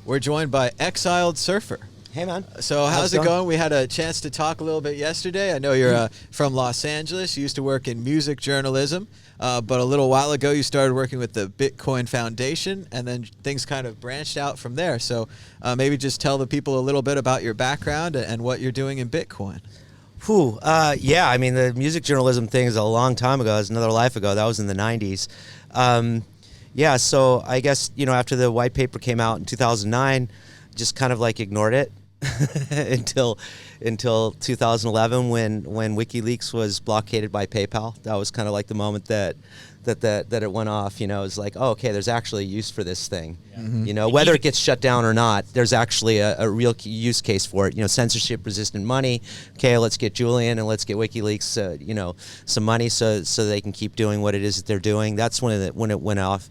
we're joined by Exiled Surfer. Hey, man. So how's it going? We had a chance to talk a little bit yesterday. I know you're from Los Angeles. You used to work in music journalism, but a little while ago you started working with the Bitcoin Foundation, and then things kind of branched out from there. So maybe just tell the people a little bit about your background and what you're doing in Bitcoin. Yeah, I mean, the music journalism thing is a long time ago. It was another life ago. That was in the 90s. Yeah, so I guess, after the white paper came out in 2009, just kind of like ignored it until 2011 when WikiLeaks was blockaded by PayPal. That was kind of like the moment that it went off. It was like, oh, okay, there's actually a use for this thing. Yeah. Mm-hmm. Whether it gets shut down or not, there's actually a real use case for it. Censorship-resistant money. Okay, let's get Julian and let's get WikiLeaks, some money so they can keep doing what it is that they're doing. That's when it went off.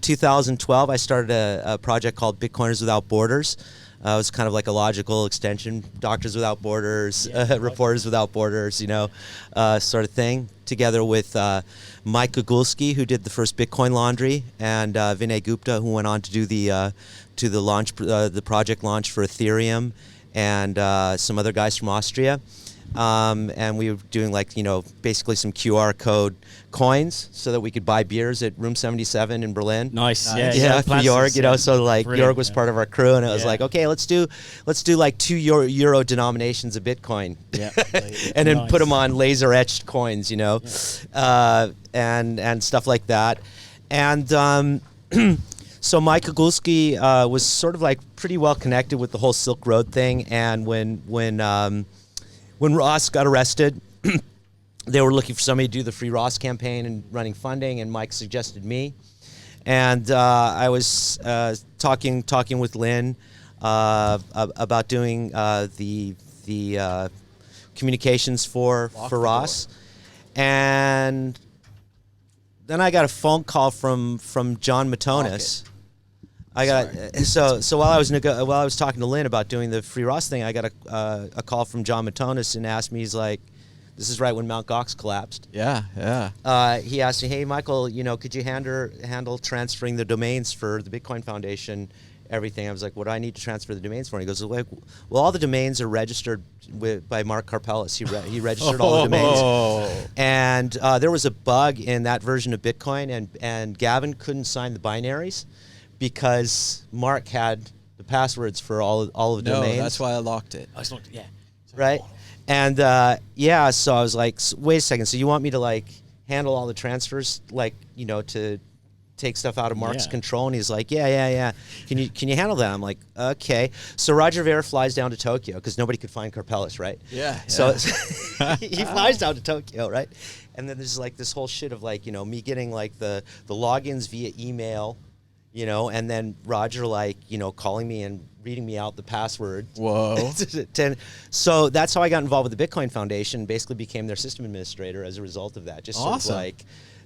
2012, I started a project called Bitcoiners Without Borders. It was kind of like a logical extension, Doctors Without Borders, Reporters Without Borders, sort of thing, together with Mike Gugulski, who did the first Bitcoin laundry, and Vinay Gupta, who went on to do the project launch for Ethereum, and some other guys from Austria. And we were doing basically some QR code coins so that we could buy beers at Room 77 in Berlin. Nice. Yeah, for Jorg, so brilliant, Jorg was part of our crew, and it was like, okay, let's do like 2 euro denominations of Bitcoin. Yeah. And then put them on laser etched coins, and stuff like that. And so Mike Gugulski was sort of like pretty well connected with the whole Silk Road thing, and when Ross got arrested, they were looking for somebody to do the Free Ross campaign and running funding, and Mike suggested me. And I was talking with Lynn about doing the communications for Ross. And then I got a phone call from John Matonis. So while I was talking to Lynn about doing the Free Ross thing, I got a call from John Matonis and asked me, he's like, this is right when Mt. Gox collapsed. Yeah. He asked me, hey, Michael, could you handle transferring the domains for the Bitcoin Foundation, everything? I was like, what do I need to transfer the domains for? And he goes, well, all the domains are registered by Mark Karpeles. He registered all the domains. And there was a bug in that version of Bitcoin, and Gavin couldn't sign the binaries because Mark had the passwords for all of the domains. No, that's why I locked it. Yeah. Right? And so I was like, wait a second, so you want me to handle all the transfers, to take stuff out of Mark's control? And he's like, yeah. Can you handle that? I'm like, okay. So Roger Ver flies down to Tokyo because nobody could find Karpeles, right? Yeah. So he flies down to Tokyo, right? And then there's this whole shit of me getting the logins via email, and then Roger calling me and reading me out the password. Whoa. So that's how I got involved with the Bitcoin Foundation, basically became their system administrator as a result of that. Just awesome. Sort of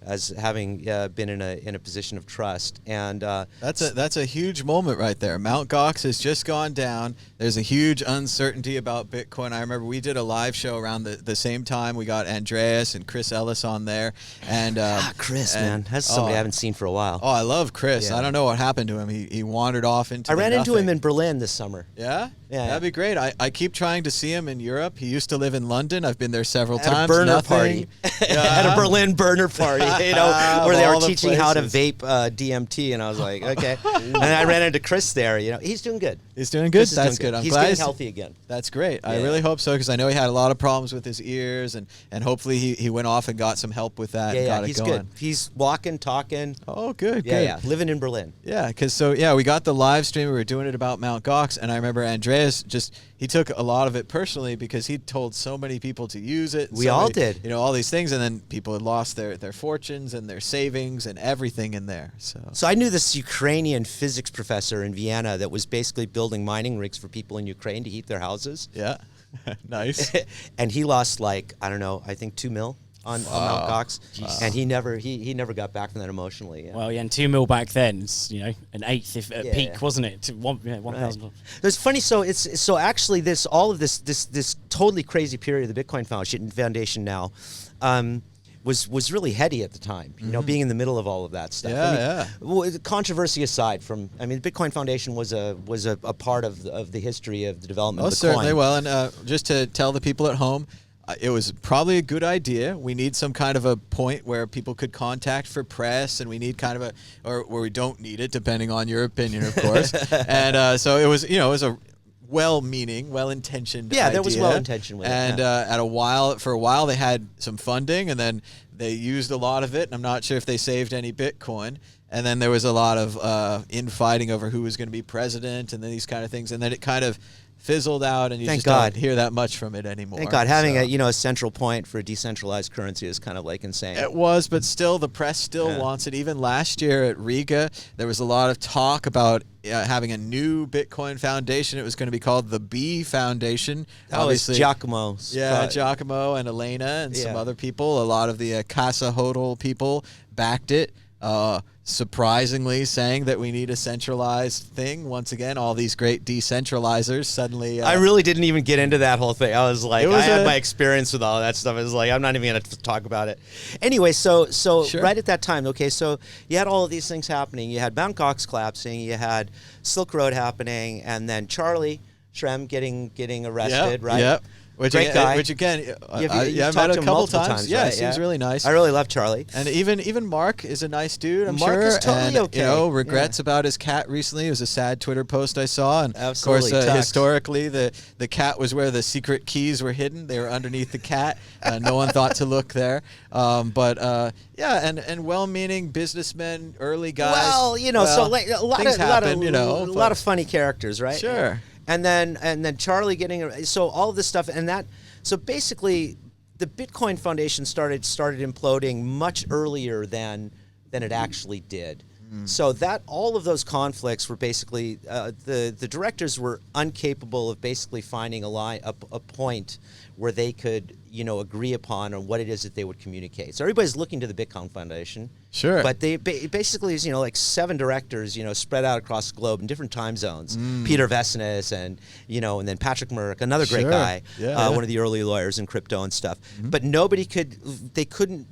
as having been in a position of trust. And that's a huge moment right there. Mt. Gox has just gone down. There's a huge uncertainty about Bitcoin. I remember we did a live show around the same time. We got Andreas and Chris Ellis on there. And Chris, man, that's somebody I haven't seen for a while. Oh, I love Chris. Yeah. I don't know what happened to him. He wandered off into I ran into him in Berlin this summer. Yeah? Yeah. That'd be great. I keep trying to see him in Europe. He used to live in London. I've been there several times. At a burner party. At a Berlin burner party, where they were teaching how to vape DMT, and I was like, okay. And I ran into Chris there. He's doing good. He's doing good. That's good. He's getting healthy again. That's great. Yeah. I really hope so, because I know he had a lot of problems with his ears, and hopefully he went off and got some help with that. Yeah, and got he's it going. good. He's walking, talking. Oh, good. Yeah, living in Berlin. Yeah, because we got the live stream. We were doing it about Mt. Gox, and I remember Andreas he took a lot of it personally because he told so many people to use it. We all did. All these things, and then people had lost their fortunes and their savings and everything in there. So I knew this Ukrainian physics professor in Vienna that was basically building mining rigs for people in Ukraine to heat their houses. Yeah, nice. And he lost I think $2 million on Mt. Gox, and he never got back from that emotionally. Yeah. Well, yeah, and $2 million back then, an eighth if at peak, wasn't it? 1,000. Right. It's funny. So actually, all of this totally crazy period of the Bitcoin Foundation now, was really heady at the time. You know, being in the middle of all of that stuff. Controversy aside, the Bitcoin Foundation was a part of the history of the development of the certainly. coin. Well, and just to tell the people at home, it was probably a good idea. We need some kind of a point where people could contact for press, and we need kind of or where we don't need it, depending on your opinion, of course. And so it was, it was a well-meaning, well-intentioned idea. There was well-intentioned with and it. And for a while, they had some funding, and then they used a lot of it. And I'm not sure if they saved any Bitcoin. And then there was a lot of infighting over who was going to be president, and then these kind of things. And then it kind of fizzled out, and you just don't hear that much from it anymore. Thank God. Having a central point for a decentralized currency is kind of like insane. It was, but still, the press still wants it. Even last year at Riga, there was a lot of talk about having a new Bitcoin foundation. It was going to be called the B Foundation. Obviously, Giacomo. Giacomo and Elena and some other people. A lot of the Casa Hodl people backed it. Surprisingly saying that we need a centralized thing. Once again, all these great decentralizers suddenly... I really didn't even get into that whole thing. I was like, I had my experience with all that stuff. I was like, I'm not even going to talk about it. Anyway, so sure. Right at that time, so you had all of these things happening. You had Mt. Gox collapsing. You had Silk Road happening. And then Charlie Shrem getting arrested, right? Yep. Great guy. Which again, you've met to a him couple multiple times. Yeah, right? seems really nice. I really love Charlie. And even Mark is a nice dude, I'm Mark sure. is totally and, okay. Regrets about his cat recently. It was a sad Twitter post I saw. And Absolutely. of course, historically, the cat was where the secret keys were hidden. They were underneath the cat. No one thought to look there. And well-meaning businessmen, early guys. Well, so like a lot of funny characters, right? Sure. And then Charlie so all of this stuff so basically the Bitcoin Foundation started imploding much earlier than it actually did. So that all of those conflicts were basically the directors were incapable of basically finding a point where they could agree upon on what it is that they would communicate. So everybody's looking to the Bitcoin Foundation. Sure. But they basically is like 7 directors spread out across the globe in different time zones. Peter Vesinis and then Patrick Merck, another great guy, one of the early lawyers in crypto and stuff. But they couldn't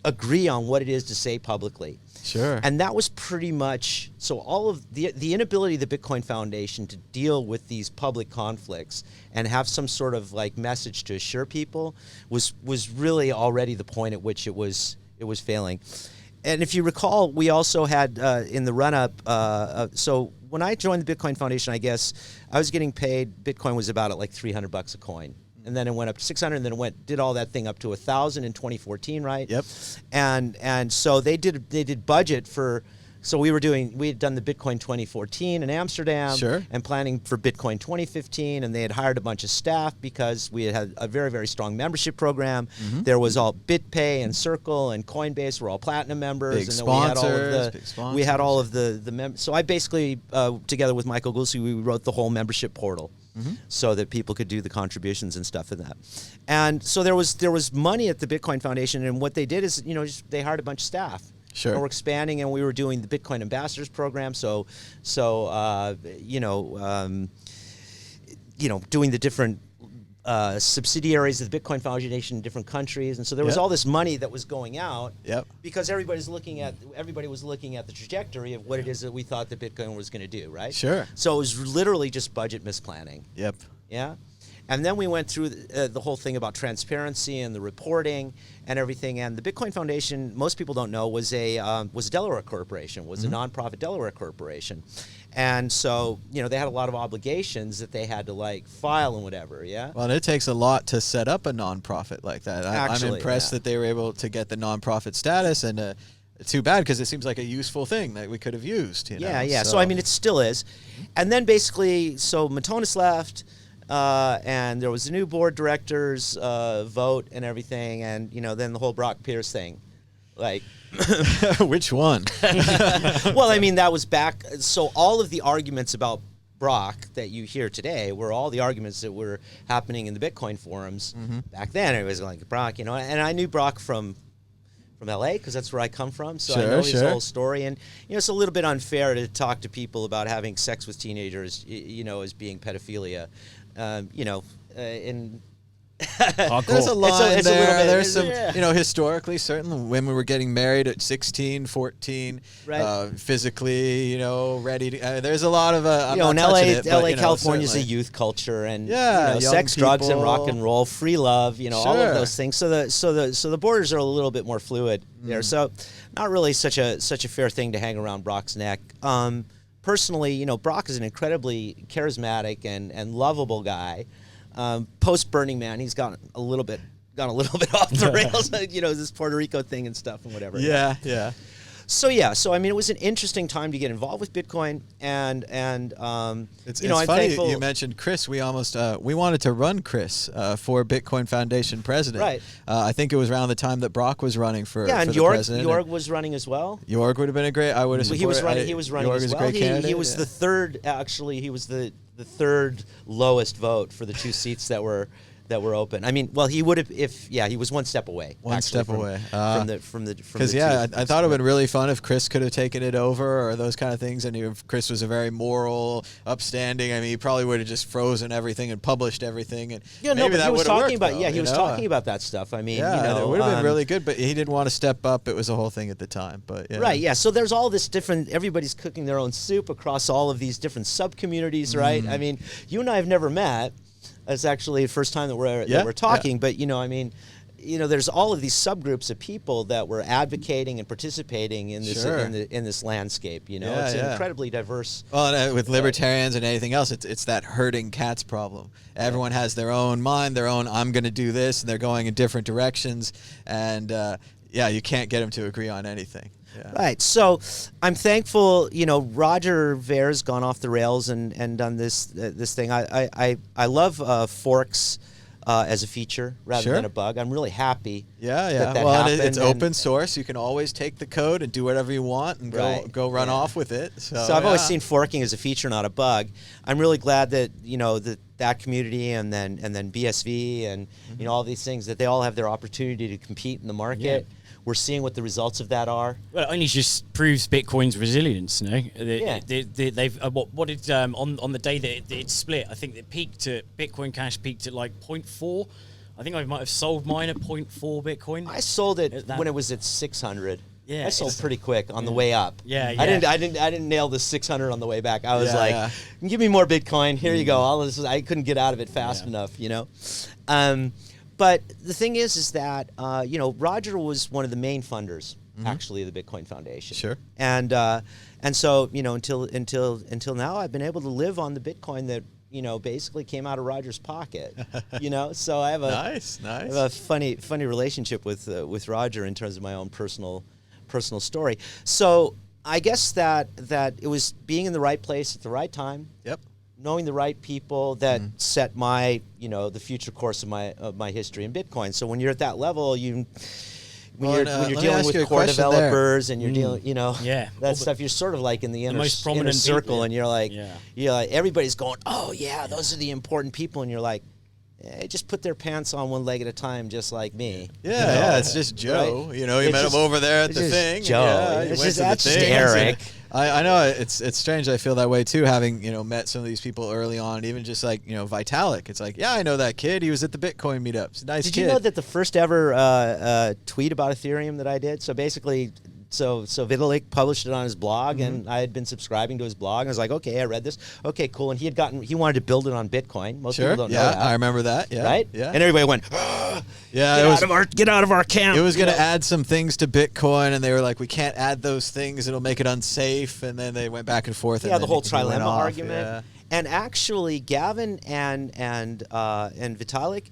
agree on what it is to say publicly. Sure. And that was pretty much, so all of the inability of the Bitcoin Foundation to deal with these public conflicts and have some sort of like message to assure people was really already the point at which it was failing. And if you recall, we also had in the run-up, so when I joined the Bitcoin Foundation, I guess I was getting paid, Bitcoin was about at like $300 a coin. And then it went up to 600, and then did all that thing up to 1,000 in 2014, right? Yep. And so they did budget for. So we had done the Bitcoin 2014 in Amsterdam, sure, and planning for Bitcoin 2015, and they had hired a bunch of staff because we had a very, very strong membership program. There was all BitPay and Circle and Coinbase were all platinum members, big and then sponsors, we had all of the members. So I basically, together with Michael Gulsi, we wrote the whole membership portal. So that people could do the contributions and stuff in that. And so there was money at the Bitcoin Foundation, and what they did is, they hired a bunch of staff. Sure. And we're expanding, and we were doing the Bitcoin Ambassadors program. So doing the different subsidiaries of the Bitcoin Foundation in different countries, and so there was all this money that was going out because everybody was looking at the trajectory of what it is that we thought that Bitcoin was going to do, right? Sure. So it was literally just budget misplanning. Yep. Yeah. And then we went through the whole thing about transparency and the reporting and everything. And the Bitcoin Foundation, most people don't know, was a Delaware corporation, was a nonprofit Delaware corporation. And so, they had a lot of obligations that they had to file and whatever, yeah? Well, and it takes a lot to set up a nonprofit like that. I'm impressed that they were able to get the nonprofit status, and it's too bad because it seems like a useful thing that we could have used. Yeah. So, it still is. And then basically, so Matonis left, and there was a new board directors vote and everything, and, then the whole Brock Pierce thing. Which one? Well, that was back. So all of the arguments about Brock that you hear today were all the arguments that were happening in the Bitcoin forums back then. It was like Brock, and I knew Brock from LA because that's where I come from. So I know his whole story. And, it's a little bit unfair to talk to people about having sex with teenagers, as being pedophilia, and Hardcore. There's a line it's a little there. bit- There's some, yeah. historically, certain women were getting married at 16, 14, Right. physically, ready to. There's a lot of. I'm in not LA, touching it, but, LA, California is a certainly. youth culture, and Yeah, young sex, drugs, and rock people. and roll, free love, all of Sure. those things. So the borders are a little bit more fluid there. So not really such a fair thing to hang around Brock's neck. Personally, Brock is an incredibly charismatic and lovable guy. Post Burning Man, he's gone a little bit off the rails. This Puerto Rico thing and stuff and whatever. Yeah, yeah. So it was an interesting time to get involved with Bitcoin, and It's I'm funny thankful. you mentioned Chris. We almost we wanted to run Chris for Bitcoin Foundation president. Right. I think it was around the time that Brock was running for Yeah, and for the Jorg president. was running as well. Jorg would have been a great. I would have. Well, he was running. He was running Jorg as is a well. great candidate. He was yeah. the third. Actually, he was the third lowest vote for the two seats that were open. I mean, well, he would have he was one step away. One step away. from the Because I thought it would have been really fun if Chris could have taken it over or those kind of things. And if Chris was a very moral, upstanding, I mean, he probably would have just frozen everything and published everything. And Yeah, maybe no, but that he was would have talking worked, about though, he was talking about that stuff. I mean, Yeah, it would have been really good, but he didn't want to step up. It was a whole thing at the time. But yeah. Right, yeah. So there's all this different. Everybody's cooking their own soup across all of these different sub communities, right? I mean, you and I have never met. It's actually the first time that we're talking. But there's all of these subgroups of people that were advocating and participating in this Sure. in this landscape. Yeah, It's an yeah. incredibly diverse. Well, and, with libertarians and anything else, it's that herding cats problem. Everyone has their own mind, their own, I'm going to do this, and they're going in different directions. And, you can't get them to agree on anything. Yeah. Right. So I'm thankful, Roger Ver's gone off the rails and done this thing. I love forks as a feature rather Sure. than a bug. I'm really happy. Yeah. that Well, and happened, it's open source. You can always take the code and do whatever you want and Right. go run off with it. So I've always seen forking as a feature, not a bug. I'm really glad that that community and then BSV and all these things, that they all have their opportunity to compete in the market. Yeah. We're seeing what the results of that are. Well, it only just proves Bitcoin's resilience. No, Yeah. they've what did on the day that it split? I think it peaked at Bitcoin Cash peaked at like 0.4. I think I might have sold mine at 0.4 Bitcoin. I sold it That- when it was at 600. Yeah, I sold it's- pretty quick on the way up. Yeah, I yeah. didn't nail the 600 on the way back. I was Yeah, like, yeah. give me more Bitcoin. Here you go. I couldn't get out of it fast enough, But the thing is that Roger was one of the main funders actually of the Bitcoin Foundation. Sure. And so until now, I've been able to live on the Bitcoin that basically came out of Roger's pocket. So I have a Nice. I have a funny relationship with Roger in terms of my own personal story. So I guess that it was being in the right place at the right time, Yep. knowing the right people that set my the future course of my history in Bitcoin. So when you're at that level, when you're let me dealing ask with you a core question there. developers and you're dealing Yeah. that stuff, you're sort of like in the inner, most inner prominent circle, people. and you're like Yeah. everybody's going, oh yeah, those are the important people, and you're like, just put their pants on one leg at a time, just like me. Yeah, it's just Joe. Right? You It's met just- him over there at it's the just thing. Joe. Yeah, It's you went just- to the that's just thing. Eric. I know it's strange. I feel that way too, having met some of these people early on, even just like Vitalik. It's like, yeah, I know that kid. He was at the Bitcoin meetups. Nice Did kid. you know that the first ever tweet about Ethereum that I did? So basically, so Vitalik published it on his blog, and I had been subscribing to his blog. And I was like, okay, I read this. Okay, cool. And he wanted to build it on Bitcoin. Most Sure. people don't know Yeah, that. I remember that. Yeah. Right? Yeah. And everybody went, Yeah, it was. get out of our camp. It was going to add some things to Bitcoin, and they were like, "We can't add those things; it'll make it unsafe." And then they went back and forth. Yeah, and the then whole it went trilemma off, argument. yeah. And actually, Gavin and Vitalik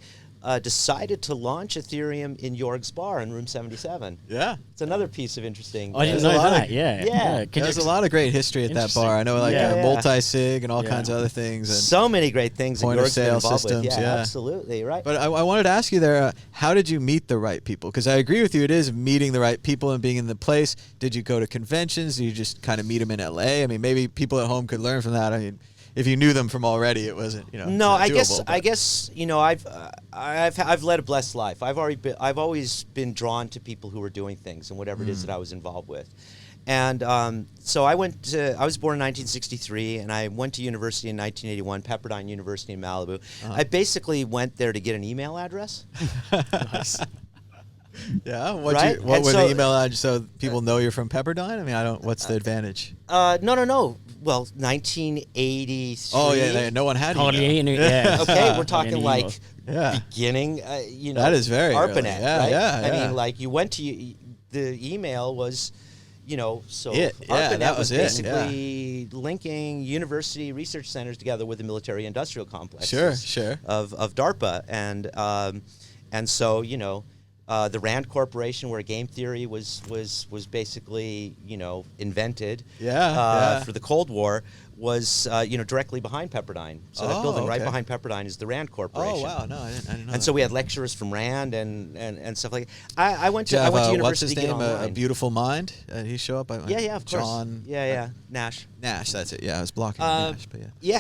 decided to launch Ethereum in Jorg's bar in Room 77. Yeah. It's another piece of interesting. I didn't There's a know lot that. of- Yeah. Yeah. Can There's you a lot of great history at that Interesting. bar. I know, like Yeah. multi-sig and all Yeah. kinds of other things. And So many great things that Point of Jorg's been sale involved systems, with. yeah. Absolutely, right. But I wanted to ask you there, how did you meet the right people? Because I agree with you, it is meeting the right people and being in the place. Did you go to conventions? Did you just kind of meet them in LA? I mean, maybe people at home could learn from that. I mean, if you knew them from already, it wasn't, it's No, not I doable, guess I've led a blessed life. I've always been drawn to people who were doing things and whatever it is that I was involved with, And so I was born in 1963, and I went to university in 1981, Pepperdine University in Malibu. I basically went there to get an email address. Nice. Yeah. What Right? was so, the email address so people know you're from Pepperdine? I mean, what's the advantage? No. Well, 1983. Oh yeah, no one had Hardly email. any. Yeah. Okay, we're talking Any like Yeah. beginning. That is very ARPANET, early. Yeah, right? yeah, I yeah. mean, like you went to the email was, so Yeah, ARPANET that was was it, basically linking university research centers together with the military industrial complexes. Sure. Of DARPA, and so the Rand Corporation, where game theory was basically invented for the Cold War, was directly behind Pepperdine. So that building right okay. behind Pepperdine is the Rand Corporation. Oh wow, no, I didn't know. And so we had lecturers from Rand and stuff like that. I went to Did you have, university what's his to get name? A online. Beautiful Mind. Did he show up? Yeah, of course. John. Yeah, Nash. Nash. That's it. Yeah, I was blocking Nash, but yeah. Yeah.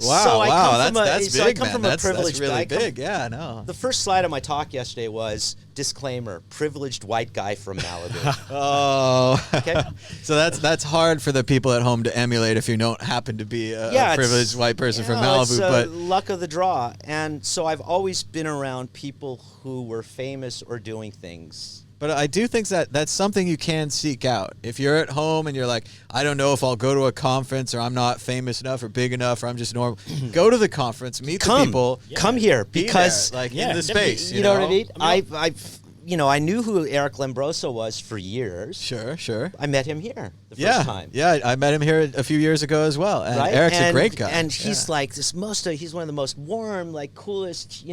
Wow, So I wow, come from that's big, I come man. from That's a privileged really I come- big. Yeah, I know. The first slide of my talk yesterday was disclaimer: privileged white guy from Malibu. Oh, Okay. So that's hard for the people at home to emulate if you don't happen to be a it's- privileged white person from it's, Malibu. But luck of the draw, and so I've always been around people who were famous or doing things. But I do think that that's something you can seek out. If you're at home and you're like, I don't know if I'll go to a conference, or I'm not famous enough or big enough, or I'm just normal. Go to the conference, meet the people. Come here, be because there, like Yeah, in the definitely. space. you know what I mean. I I knew who Eric Lambroso was for years. Sure. I met him here the Yeah, first time. yeah. I met him here a few years ago as well. And Right? Eric's a And- great guy. and he's Yeah. like he's one of the most warm, like coolest,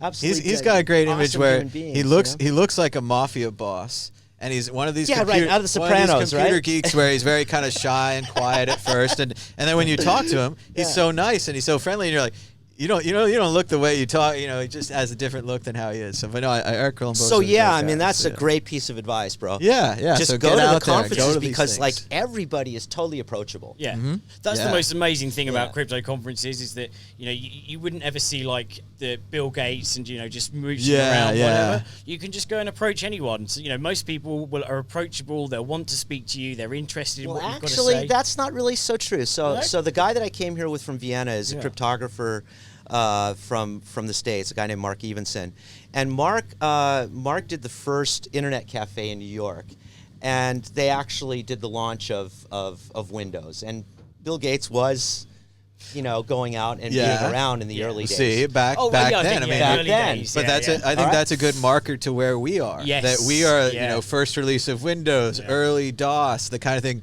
absolutely. He's got a great image awesome where human beings, he looks like a mafia boss, and he's one of these Yeah, right, out of The one of these Sopranos, computer right? geeks where he's very kind of shy and quiet at first, and then when you talk to him, he's Yeah. so nice and he's so friendly, and you're like. You don't look the way you talk. He just has a different look than how he is. So, but no, Eric Cronenberg. So yeah, I mean that's a great piece of advice, bro. Yeah. Just so go get to the out there, conferences go to these because like things. everybody is totally approachable. Yeah, Mm-hmm. that's Yeah. the most amazing thing about Yeah. crypto conferences is that you wouldn't ever see like the Bill Gates and just moves Yeah, around yeah. whatever. You can just go and approach anyone. So most people are approachable. They'll want to speak to you. They're interested in Well, what you've got to actually, say. that's not really so true. So, No? so the guy that I came here with from Vienna is a Yeah. cryptographer from the States, a guy named Mark Evenson, and Mark did the first internet cafe in New York, and they actually did the launch of Windows, and Bill Gates was. Going out and Yeah. being around in the early days. See, back Oh, well, back yeah, I then. think, I mean, yeah, back early then. days, but yeah, that's yeah. I think Alright. that's a good marker to where we are. Yes, That we are, yeah. first release of Windows, early DOS, the kind of thing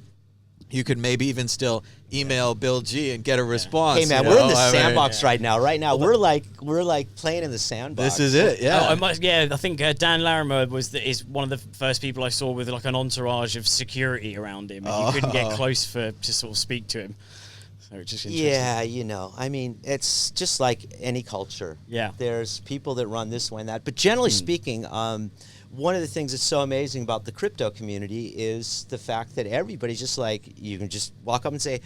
you could maybe even still email Bill G and get a response. Hey man, you we're in know? the I mean, sandbox right now. Right now, we're like playing in the sandbox. This is it. Yeah. I think Dan Larimer is one of the first people I saw with like an entourage of security around him, and you couldn't get close to sort of speak to him. So it's just interesting. Yeah, I mean, it's just like any culture. Yeah. There's people that run this way and that. But generally speaking, one of the things that's so amazing about the crypto community is the fact that everybody's just like, you can just walk up and say,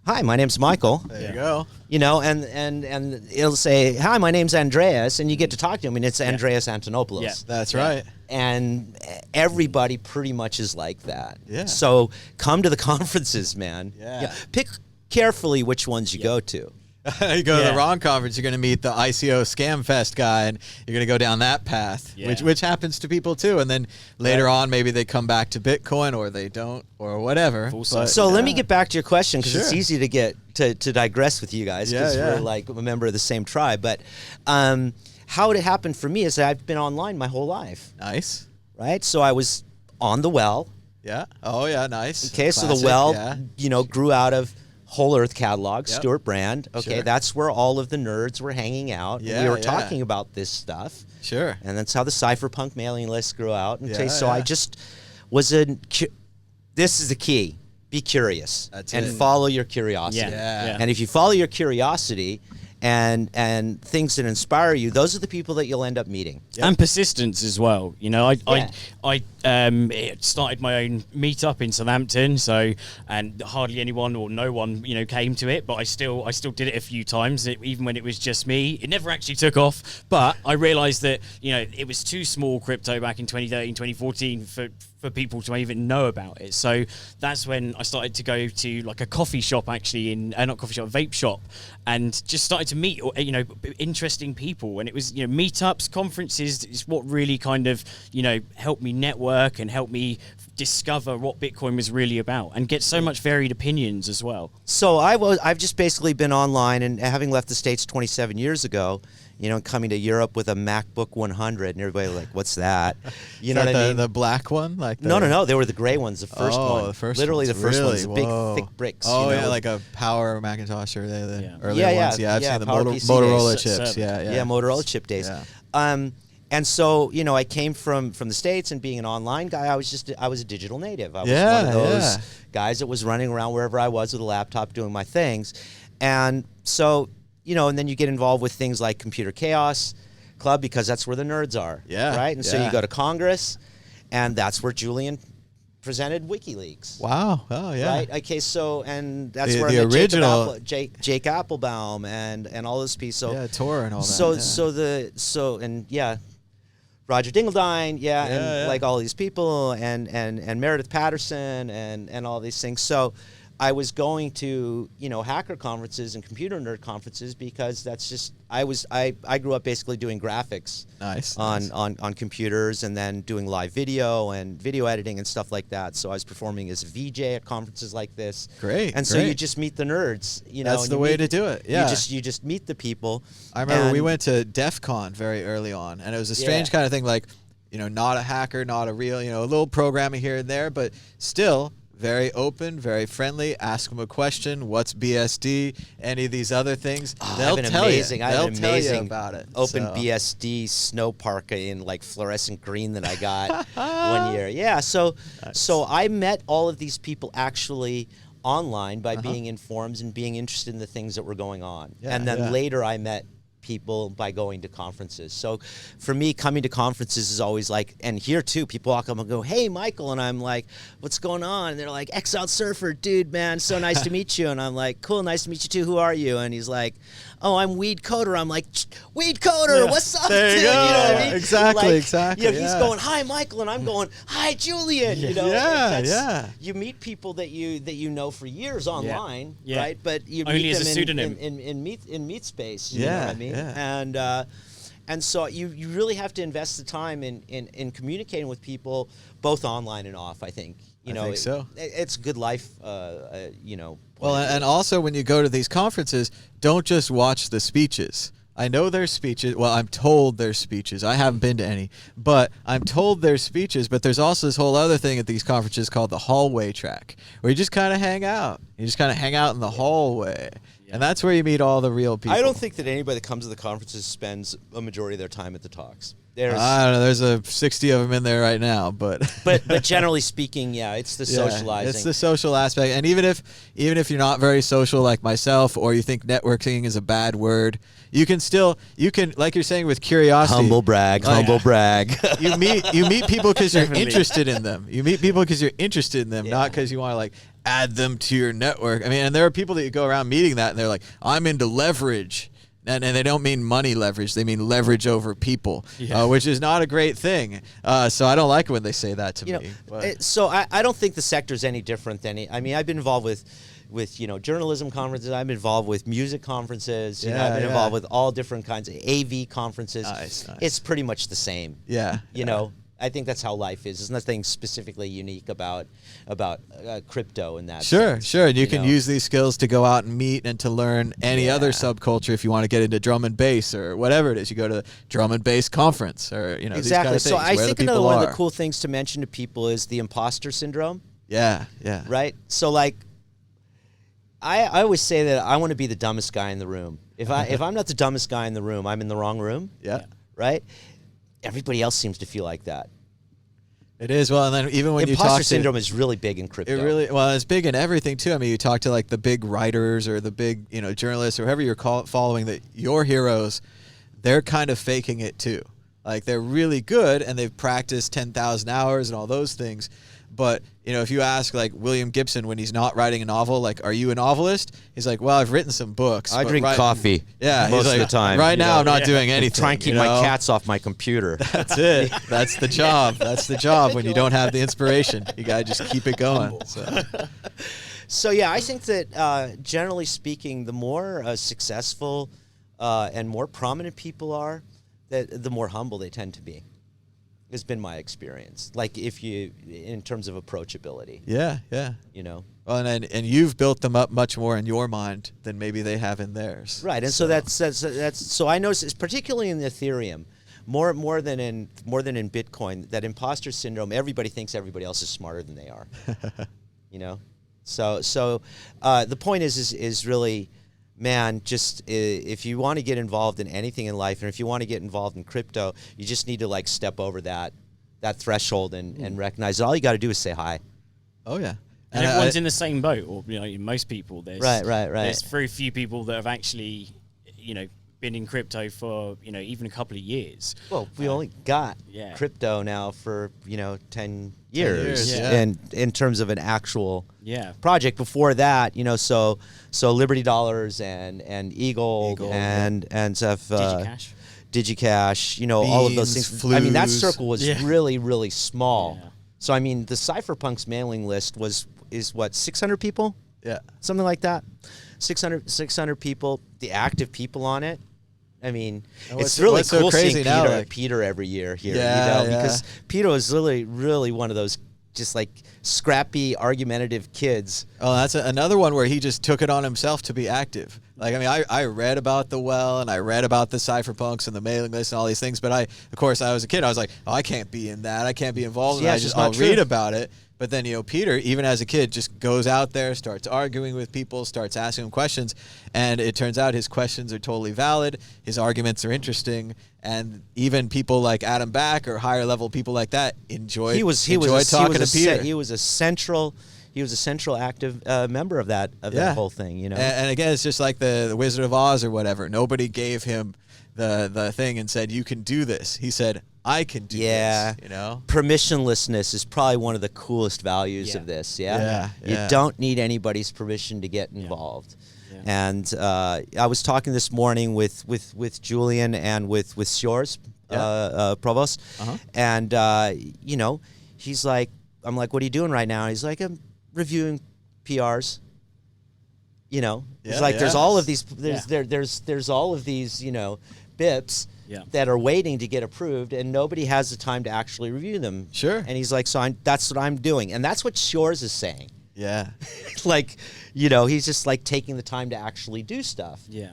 hi, my name's Michael. There you go. And it'll say, hi, my name's Andreas, and you get to talk to him, and it's Andreas Antonopoulos. Yeah. That's right. And everybody pretty much is like that. Yeah. So come to the conferences, man. Yeah. Pick carefully which ones you go to. You go to Yeah. the wrong conference, you're going to meet the ICO Scam Fest guy, and you're going to go down that path, Yeah. which happens to people too. And then later on, maybe they come back to Bitcoin, or they don't, or whatever. Full But, So let me yeah. get back to your question, because it's Sure. easy to get to digress with you guys, because Yeah, yeah. we're like a member of the same tribe. But how it happened for me is that I've been online my whole life, Nice. right? So I was on the well. Yeah. Oh, yeah. Nice. Okay, so the Classic, well, yeah. grew out of Whole Earth catalog, Yep. Stuart Brand. Okay, Sure. that's where all of the nerds were hanging out. Yeah, and we were yeah. talking about this stuff. Sure. And that's how the cypherpunk mailing list grew out. Okay, Yeah, so yeah. I just was this is the key. Be curious That's and it. follow your curiosity. Yeah. Yeah. And if you follow your curiosity and things that inspire you, those are the people that you'll end up meeting. And persistence as well. You know, I started my own meetup in Southampton, and hardly anyone or no one, you know, came to it, but I still did it a few times, even when it was just me. It never actually took off, but I realized that, you know, it was too small crypto back in 2013, 2014 for people to even know about it. So that's when I started to go to like a coffee shop, actually, not coffee shop, vape shop, and just started to meet, you know, interesting people. And it was, you know, meetups, conferences is what really kind of, you know, helped me network and helped me discover what Bitcoin was really about and get so much varied opinions as well. So I've just basically been online, and having left the States 27 years ago, you know, coming to Europe with a MacBook 100, and everybody like, what's that? You know what I mean? The black one? Like No. They were the gray ones, the first one. The first Literally ones. the first Really? ones, the big, Whoa. thick bricks. Oh, you know? yeah, like a Power Macintosh or the Yeah. earlier ones. Yeah, I've seen the PowerPC Motorola days. chips. Yeah. Motorola chip days. Yeah. And so, you know, I came from the States, and being an online guy, I was a digital native. I was Yeah, one of those yeah. guys that was running around wherever I was with a laptop doing my things. And so, you know, and then you get involved with things like Computer Chaos Club, because that's where the nerds are. Yeah, Right? And so yeah. you go to Congress, and that's where Julian presented WikiLeaks. Wow. Oh, yeah. Right. Okay. So, and that's The where I met original- Jake Applebaum and all those pieces. So, Yeah, Tor and all that. So Roger Dingledine, and Yeah. like all these people, and Meredith Patterson, and all these things. So I was going to, you know, hacker conferences and computer nerd conferences, because that's just, I grew up basically doing graphics Nice. on computers, and then doing live video and video editing and stuff like that. So I was performing as a VJ at conferences like this. Great. And so you just meet the nerds, you know. That's and the you way meet- to do it. Yeah. You just meet the people. I remember we and- went to DEF CON very early on, and it was a strange Yeah. kind of thing, like, you know, not a hacker, not a real, you know, a little programming here and there, but still very open, very friendly. Ask them a question. What's BSD? Any of these other things? They'll tell you. They'll tell you about it. Open So- BSD snow parka in like fluorescent green that I got one year. Yeah, so I met all of these people actually online by being in forums and being interested in the things that were going on. Yeah, and then yeah. later I met people by going to conferences. So for me, coming to conferences is always like, and here too, people walk up and go, "Hey, Michael," and I'm like, "What's going on?" And they're like, "Exiled Surfer, dude, man, so nice to meet you." And I'm like, "Cool, nice to meet you too. Who are you?" And he's like, "Oh, I'm Weed Coder." I'm like, "Weed Coder, Yeah. what's up, There you dude?" go. You know what I mean? Exactly, Like, exactly, You know, he's yeah. going, "Hi, Michael," and I'm going, "Hi, Julian." You know, Yeah, that's- yeah. You meet people that you know for years online, Yeah. right? But you Only meet as a them pseudonym. in meet space. You know Yeah, what I mean? yeah. And so you really have to invest the time in communicating with people, both online and off. I think I think so. It's good life. You know. Well, and also when you go to these conferences, don't just watch the speeches. I know there's speeches. Well, I'm told there's speeches. I haven't been to any, but I'm told there's speeches. But there's also this whole other thing at these conferences called the hallway track, where you just kind of hang out. You just kind of hang out in the hallway. And that's where you meet all the real people. I don't think that anybody that comes to the conferences spends a majority of their time at the talks. I don't know. There's 60 of them in there right now, but but generally speaking, yeah, it's the Yeah, socializing. It's the social aspect, and even if you're not very social like myself, or you think networking is a bad word, you can like you're saying with curiosity. Humble brag. You meet people because you're Definitely. interested in them. You meet people because you're interested in them, not because you want to like add them to your network. I mean, and there are people that you go around meeting that, and they're like, "I'm into leverage." And they don't mean money leverage. They mean leverage over people, which is not a great thing. So I don't like it when they say that to You know, me. But- so I don't think the sector is any different than I mean, I've been involved with you know, journalism conferences. I've been involved with music conferences. You know, I've been involved with all different kinds of AV conferences. Nice. It's pretty much the same. Yeah. You know, I think that's how life is. There's nothing specifically unique about crypto in that. Sure, sense, sure. And you can know? use these skills to go out and meet and to learn any other subculture if you want to get into drum and bass or whatever it is. You go to the drum and bass conference or, you know, Exactly. these kind of things. So I where think the another people one of are. the cool things to mention to people is the imposter syndrome. Yeah, yeah. Right? So like I always say that I want to be the dumbest guy in the room. If I'm not the dumbest guy in the room, I'm in the wrong room. Yeah. Right? Everybody else seems to feel like that. It is. Well, and then even when you talk Imposter to syndrome is really big in crypto. it really, well, it's big in everything too. I mean, you talk to like the big writers or the big, journalists or whoever you're following, that your heroes, they're kind of faking it too. Like they're really good and they've practiced 10,000 hours and all those things. But, if you ask like William Gibson when he's not writing a novel, like, are you a novelist? He's like, well, I've written some books. I drink coffee. Yeah, most he's like, of the time. Right now, I'm not doing anything. Try and keep my cats off my computer. That's it. That's the job. That's the job when you don't have the inspiration. You got to just keep it going. So, yeah, I think that generally speaking, the more successful and more prominent people are, the more humble they tend to be. Has been my experience. Like in terms of approachability. Yeah. Well, and you've built them up much more in your mind than maybe they have in theirs. Right, and so that's so I notice, particularly in Ethereum, more than in Bitcoin, that imposter syndrome. Everybody thinks everybody else is smarter than they are. So the point is really, man, just if you want to get involved in anything in life, and if you want to get involved in crypto, you just need to like step over that threshold and recognize that all you got to do is say hi. Oh yeah, and everyone's in the same boat, or most people. There's right. There's very few people that have actually, been in crypto for even a couple of years. Well, we only got crypto now for 10 years, and in terms of an actual project. Before that, so Liberty Dollars and Eagle and stuff, DigiCash, all of those things. Flues. I mean, that circle was really, really small. Yeah. So I mean, the Cypherpunks mailing list is what, 600 people? Yeah, something like that. 600 people. The active people on it. I mean, it's really cool seeing Peter every year here, because Peter is really one of those just like scrappy, argumentative kids. Oh, that's another one where he just took it on himself to be active. Like, I mean, I read about the well, and I read about the cypherpunks and the mailing list and all these things, but of course, I was a kid. I was like, oh, I can't be in that. I can't be involved in that. I'll read about it. But then, Peter, even as a kid, just goes out there, starts arguing with people, starts asking them questions, and it turns out his questions are totally valid, his arguments are interesting, and even people like Adam Back or higher level people like that enjoyed talking to Peter. He was a central active member of that whole thing, And again, it's just like the Wizard of Oz or whatever. Nobody gave him the thing and said, you can do this. He said, I can do this, Permissionlessness is probably one of the coolest values of this, You don't need anybody's permission to get involved. Yeah. And I was talking this morning with Julian and with Shores, Provost, and, he's like, I'm like, what are you doing right now? And he's like, I'm reviewing PRs. It's like there's all of these, there's all of these, BIPs that are waiting to get approved, and nobody has the time to actually review them. Sure. And he's like, so that's what I'm doing. And that's what Shores is saying. Yeah. Like, he's just like taking the time to actually do stuff. Yeah.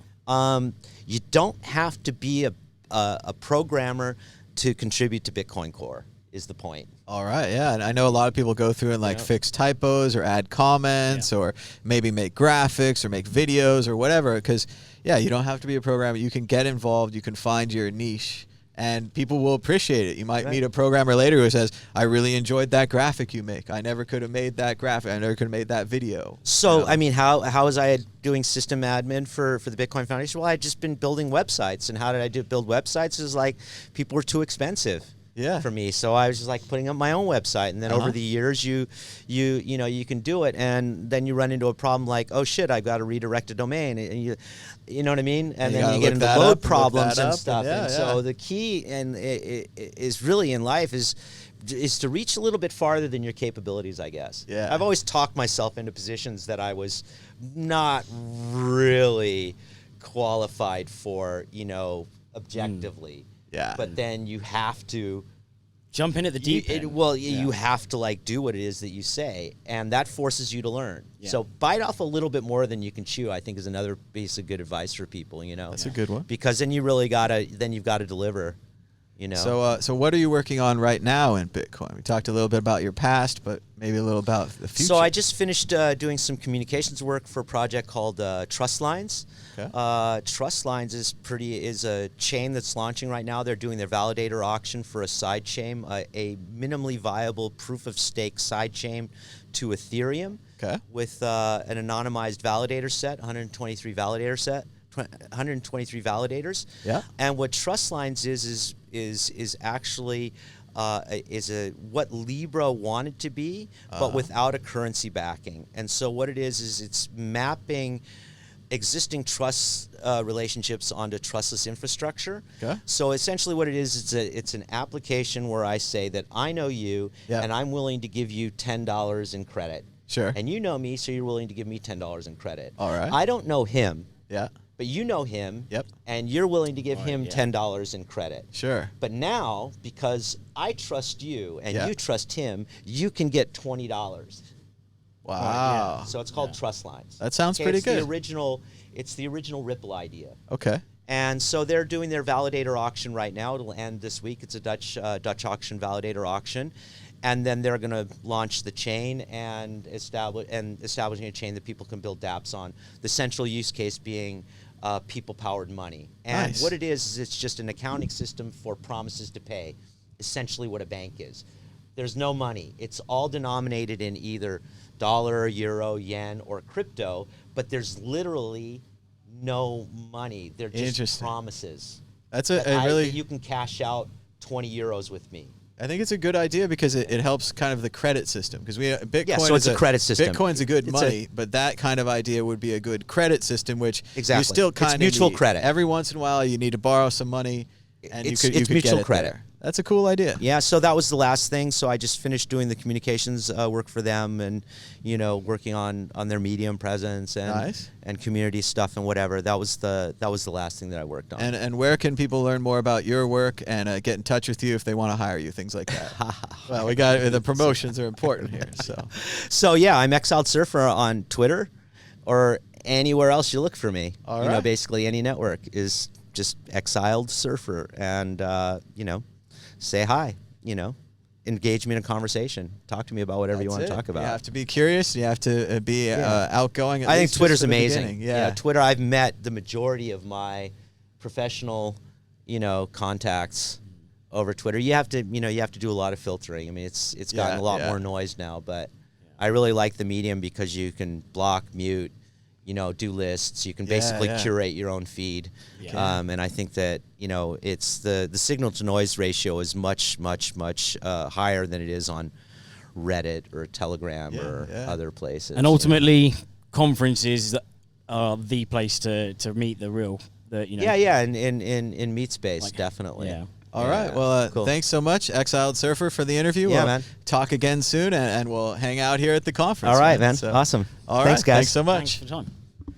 You don't have to be a programmer to contribute to Bitcoin Core, is the point. All right, yeah. And I know a lot of people go through and fix typos or add comments or maybe make graphics or make videos or whatever, because you don't have to be a programmer. You can get involved, you can find your niche, and people will appreciate it. You might meet a programmer later who says, I really enjoyed that graphic you make. I never could have made that graphic. I never could have made that video. So, I mean, how was I doing system admin for the Bitcoin Foundation? Well, I'd just been building websites. And how did I build websites? It was like people were too expensive. For me, so I was just like putting up my own website, and then over the years, you can do it, and then you run into a problem like, oh shit, I've got to redirect a domain, and you know what I mean, and then you get into load problems and stuff. And so the key is really in life is to reach a little bit farther than your capabilities, I guess. Yeah, I've always talked myself into positions that I was not really qualified for, objectively. Yeah. But then you have to jump in at the deep end. You have to do what it is that you say, and that forces you to learn. Yeah. So bite off a little bit more than you can chew, I think, is another piece of good advice for people, That's a good one. Because then you've got to deliver. You know. So what are you working on right now in Bitcoin? We talked a little bit about your past, but maybe a little about the future. So I just finished doing some communications work for a project called Trust Lines. Okay. Trust Lines is a chain that's launching right now. They're doing their validator auction for a side chain, a minimally viable proof of stake side chain to Ethereum. Okay. With an anonymized validator set, 123 validators. Yeah. And what Trust Lines is actually what Libra wanted to be, but without a currency backing. And so what it is it's mapping existing trust relationships onto trustless infrastructure. Okay. So essentially what it is, it's an application where I say that I know you, and I'm willing to give you $10 in credit. Sure. And you know me, so you're willing to give me $10 in credit. All right. I don't know him. Yeah. But you know him. Yep. And you're willing to give him $10 in credit. Sure. But now, because I trust you and you trust him, you can get $20. Wow. So it's called Trust Lines. That sounds pretty good. It's the original Ripple idea. Okay. And so they're doing their validator auction right now. It'll end this week. It's a Dutch auction, validator auction. And then they're going to launch the chain and establishing a chain that people can build dApps on. The central use case being people-powered money. And what it is it's just an accounting system for promises to pay, essentially what a bank is. There's no money. It's all denominated in either dollar, euro, yen, or crypto, but there's literally no money. They're just promises. That's that you can cash out 20 euros with me. I think it's a good idea because it helps kind of the credit system because Bitcoin so it's a credit system. Bitcoin's a good money, but that kind of idea would be a good credit system, which you still kind of mutual credit. Every once in a while, you need to borrow some money, and you could mutual get it credit. There. That's a cool idea. Yeah, so that was the last thing. So I just finished doing the communications work for them, and working on their Medium presence and community stuff and whatever. That was the last thing that I worked on. And where can people learn more about your work and get in touch with you if they want to hire you, things like that? Well, we got the promotions are important here. So yeah, I'm Exiled Surfer on Twitter or anywhere else you look for me. All right. Basically any network is just Exiled Surfer, and say hi, engage me in a conversation. Talk to me about whatever you want to talk about. You have to be curious. You have to be outgoing. I think Twitter's amazing. Yeah, Twitter, I've met the majority of my professional, contacts over Twitter. You have to do a lot of filtering. I mean, it's gotten a lot more noise now, but I really like the medium because you can block, mute, do lists. You can basically curate your own feed. Yeah. And I think that, it's the signal to noise ratio is much, much, much higher than it is on Reddit or Telegram or other places. And ultimately, conferences are the place to meet the real, in meet space, definitely. Yeah. All right. Well, cool. Thanks so much, Exiled Surfer, for the interview. Yeah, we'll man. Talk again soon, and we'll hang out here at the conference. All right, man. So, Awesome. All Thanks, right. guys. Thanks so much. Thanks for the time.